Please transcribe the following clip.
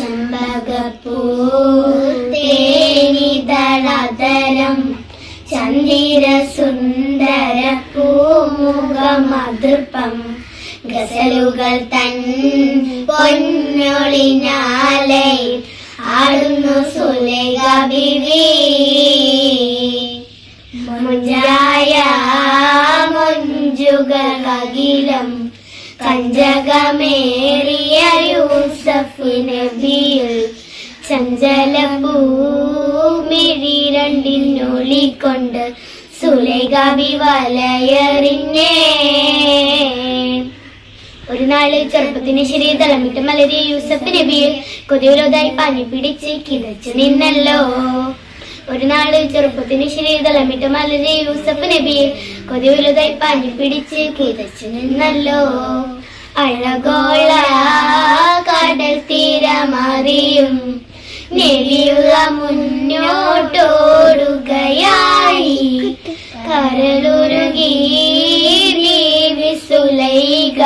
ചെമ്പകപ്പൂ തേനിതളതരം ചന്ദിര സുന്ദര പൂമുഖമതൃപ്പം ഗസലുകൾ തൻ പൊന്നൊളിനാലെ ആടുന്നു സുലൈഖ ബീവി. മുഞ്ചായ മൊഞ്ചുകളകിലം കഞ്ചകമേറിയ യൂസഫ് നബിയിൽ ചഞ്ചലഭൂമിഴി രണ്ടിനൊളിക്കൊണ്ട് സുലൈഖ ബീവി വലയെറിഞ്ഞേ. ഒരു നാള് ചെറുപ്പത്തിന് ശരി തളമിട്ട് മലരി യൂസഫ് നബിയിൽ കൊതിയുലോതായി പനി പിടിച്ച് കിതച്ചു നിന്നല്ലോ. ഒരു നാള് ചെറുപ്പത്തിന് ശരി തളമിട്ട് മലരി യൂസഫ് നബിയിൽ കൊതിയുലോതായി പനി പിടിച്ച് കിതച്ചു നിന്നല്ലോ. അഴകോള കടൽ തീരമറിയും നെലിയുള്ള മുന്നോട്ടോടുകയായി കരളുരുകി ബീവി സുലൈഖ.